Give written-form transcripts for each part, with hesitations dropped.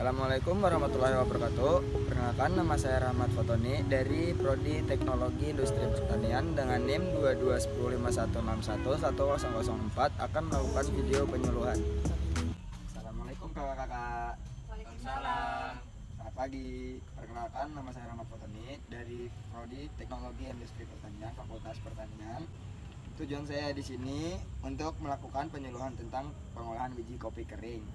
Assalamualaikum warahmatullahi wabarakatuh. Perkenalkan, nama saya Rahmat Fotoni dari Prodi Teknologi Industri Pertanian dengan NIM 221051611004 akan melakukan video penyuluhan. Assalamualaikum kakak-kakak. Waalaikumsalam. Selamat pagi. Perkenalkan, nama saya Rahmat Fotoni dari Prodi Teknologi Industri Pertanian Fakultas Pertanian. Tujuan saya di sini untuk melakukan penyuluhan tentang pengolahan biji kopi kering.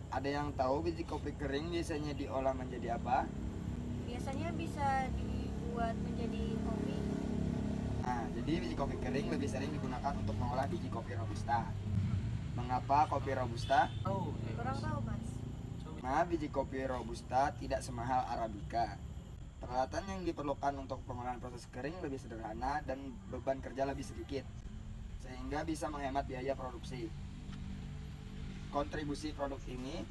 Ada yang tahu biji kopi kering biasanya diolah menjadi apa? Biasanya bisa dibuat menjadi kopi. Nah, jadi biji kopi kering lebih sering digunakan untuk mengolah biji kopi robusta. Mengapa kopi robusta? Kurang tahu, Mas. Nah, biji kopi robusta tidak semahal arabica. Peralatan yang diperlukan untuk pengolahan proses kering lebih sederhana dan beban kerja lebih sedikit, sehingga bisa menghemat biaya produksi. Kontribusi produk ini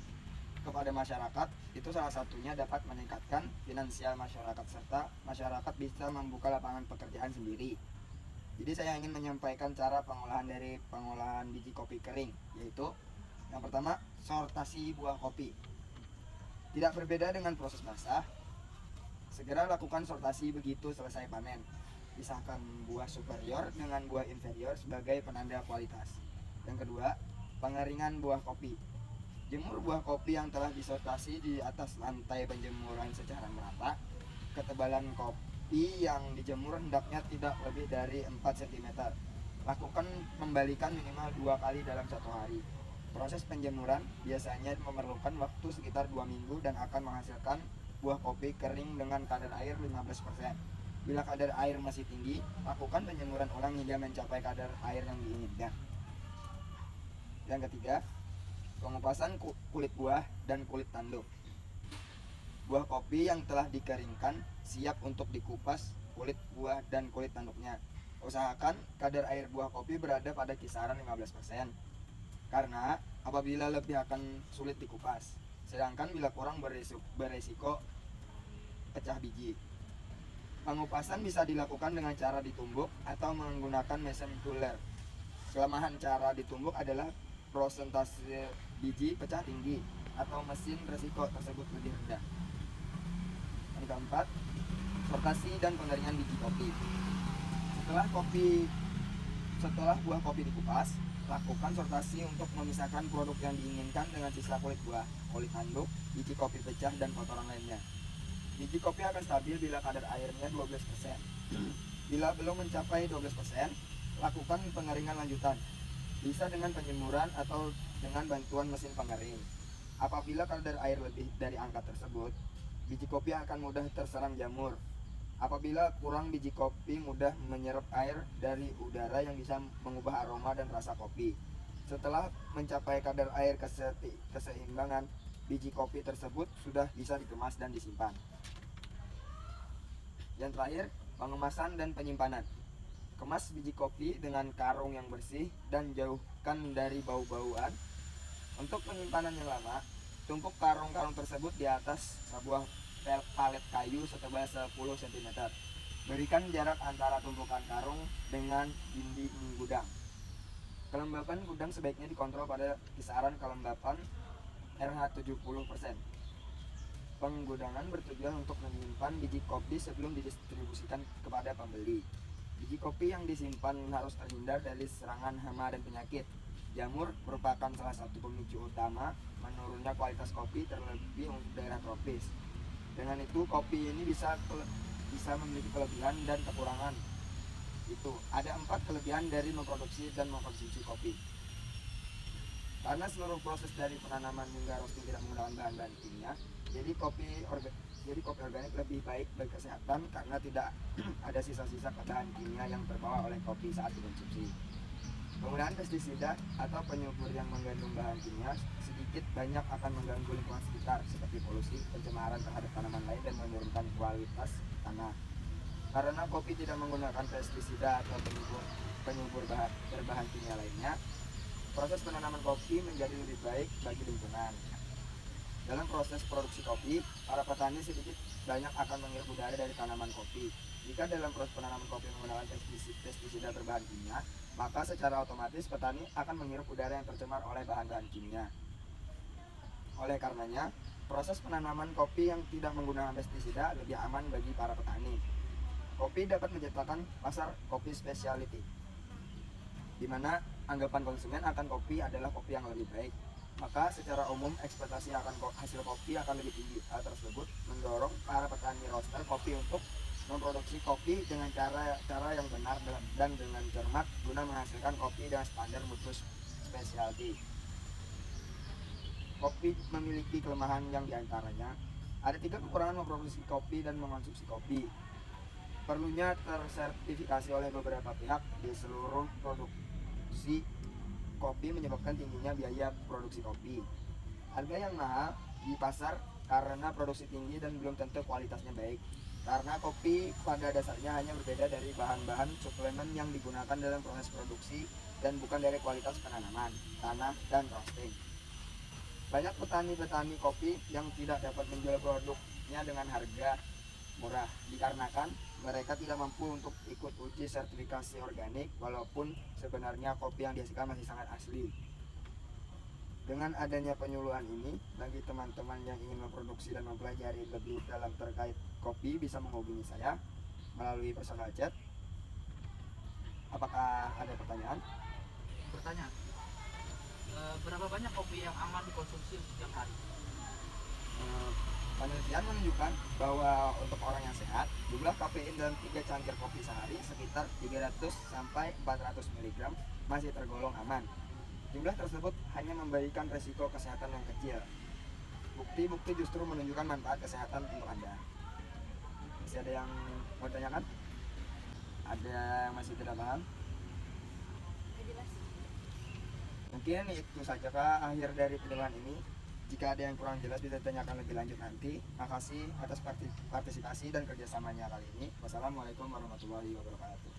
kepada masyarakat itu salah satunya dapat meningkatkan finansial masyarakat serta masyarakat bisa membuka lapangan pekerjaan sendiri. Jadi saya ingin menyampaikan cara pengolahan biji kopi kering, yaitu yang pertama, sortasi buah kopi. Tidak berbeda dengan proses basah. Segera lakukan sortasi begitu selesai panen. Pisahkan buah superior dengan buah inferior sebagai penanda kualitas. Yang kedua, pengeringan buah kopi. Jemur buah kopi yang telah disortasi di atas lantai penjemuran secara merata. Ketebalan kopi yang dijemur hendaknya tidak lebih dari 4 cm. Lakukan pembalikan minimal 2 kali dalam 1 hari. Proses penjemuran biasanya memerlukan waktu sekitar 2 minggu dan akan menghasilkan buah kopi kering dengan kadar air 15%. Bila kadar air masih tinggi, lakukan penjemuran ulang hingga mencapai kadar air yang diinginkan. Yang ketiga, pengupasan kulit buah dan kulit tanduk. Buah kopi yang telah dikeringkan siap untuk dikupas kulit buah dan kulit tanduknya. Usahakan kadar air buah kopi berada pada kisaran 15%, karena apabila lebih akan sulit dikupas, sedangkan bila kurang beresiko pecah biji. Pengupasan bisa dilakukan dengan cara ditumbuk atau menggunakan mesin cooler. Kelemahan cara ditumbuk adalah prosentase biji pecah tinggi atau mesin resiko tersebut lebih rendah. Yang keempat, sortasi dan pengeringan biji kopi. Setelah buah kopi dikupas, lakukan sortasi untuk memisahkan produk yang diinginkan dengan sisa kulit buah, kulit tanduk, biji kopi pecah, dan kotoran lainnya. Biji kopi akan stabil bila kadar airnya 12%. Bila belum mencapai 12%, lakukan pengeringan lanjutan. Bisa dengan penjemuran atau dengan bantuan mesin pengering. Apabila kadar air lebih dari angka tersebut, biji kopi akan mudah terserang jamur. Apabila kurang, biji kopi mudah menyerap air dari udara yang bisa mengubah aroma dan rasa kopi. Setelah mencapai kadar air keseimbangan, biji kopi tersebut sudah bisa dikemas dan disimpan. Yang terakhir, pengemasan dan penyimpanan. Kemas biji kopi dengan karung yang bersih dan jauhkan dari bau-bauan. Untuk penyimpanan yang lama, tumpuk karung-karung tersebut di atas sebuah palet kayu setebal 10 cm. Berikan jarak antara tumpukan karung dengan dinding gudang. Kelembapan gudang sebaiknya dikontrol pada kisaran kelembapan RH 70%. Penggudangan bertujuan untuk menyimpan biji kopi sebelum didistribusikan kepada pembeli. Biji kopi yang disimpan harus terhindar dari serangan hama dan penyakit. Jamur merupakan salah satu pemicu utama menurunnya kualitas kopi, terlebih untuk daerah tropis. Dengan itu, kopi ini bisa memiliki kelebihan dan kekurangan. Ada 4 kelebihan dari memproduksi dan mengkonsumsi kopi. Karena seluruh proses dari penanaman hingga roasting tidak menggunakan bahan-bahan kimia, jadi kopi organik lebih baik bagi kesehatan karena tidak ada sisa-sisa bahan kimia yang terbawa oleh kopi saat dikonsumsi. Penggunaan pestisida atau penyubur yang mengandung bahan kimia sedikit banyak akan mengganggu lingkungan sekitar seperti polusi, pencemaran terhadap tanaman lain, dan menurunkan kualitas tanah. Karena kopi tidak menggunakan pestisida atau penyubur berbahan kimia lainnya, proses penanaman kopi menjadi lebih baik bagi lingkungan. Dalam proses produksi kopi, para petani sedikit banyak akan menghirup udara dari tanaman kopi. Jika dalam proses penanaman kopi menggunakan pestisida berbahan kimia, maka secara otomatis petani akan menghirup udara yang tercemar oleh bahan-bahan kimia. Oleh karenanya, proses penanaman kopi yang tidak menggunakan pestisida lebih aman bagi para petani. Kopi dapat menciptakan pasar kopi specialty, di mana anggapan konsumen akan kopi adalah kopi yang lebih baik. Maka secara umum ekspektasi akan hasil kopi akan lebih tinggi. Hal tersebut mendorong para petani roaster kopi untuk memproduksi kopi dengan cara yang benar dan dengan cermat guna menghasilkan kopi dengan standar mutu specialty. Kopi memiliki kelemahan yang diantaranya ada 3 kekurangan memproduksi kopi dan mengonsumsi kopi. Perlunya tersertifikasi oleh beberapa pihak di seluruh produksi kopi menyebabkan tingginya biaya produksi kopi. Harga yang mahal di pasar karena produksi tinggi dan belum tentu kualitasnya baik. Karena kopi pada dasarnya hanya berbeda dari bahan-bahan suplemen yang digunakan dalam proses produksi dan bukan dari kualitas penanaman, tanam, dan roasting. Banyak petani kopi yang tidak dapat menjual produknya dengan harga murah dikarenakan mereka tidak mampu untuk ikut uji sertifikasi organik, walaupun sebenarnya kopi yang dihasilkan masih sangat asli. Dengan adanya penyuluhan ini, bagi teman-teman yang ingin memproduksi dan mempelajari lebih dalam terkait kopi bisa menghubungi saya melalui personal chat. Apakah ada pertanyaan? Pertanyaan, berapa banyak kopi yang aman dikonsumsi setiap hari? Penelitian menunjukkan bahwa untuk orang yang sehat, jumlah kafein dalam 3 cangkir kopi sehari sekitar 300 sampai 400 mg masih tergolong aman. Jumlah tersebut hanya memberikan resiko kesehatan yang kecil. Bukti-bukti justru menunjukkan manfaat kesehatan untuk Anda. Masih ada yang mau tanyakan? Ada yang masih tidak paham? Nggak jelas. Mungkin itu saja Kak akhir dari penjelasan ini. Jika ada yang kurang jelas bisa ditanyakan lebih lanjut nanti. Makasih atas partisipasi dan kerjasamanya kali ini. Wassalamualaikum warahmatullahi wabarakatuh.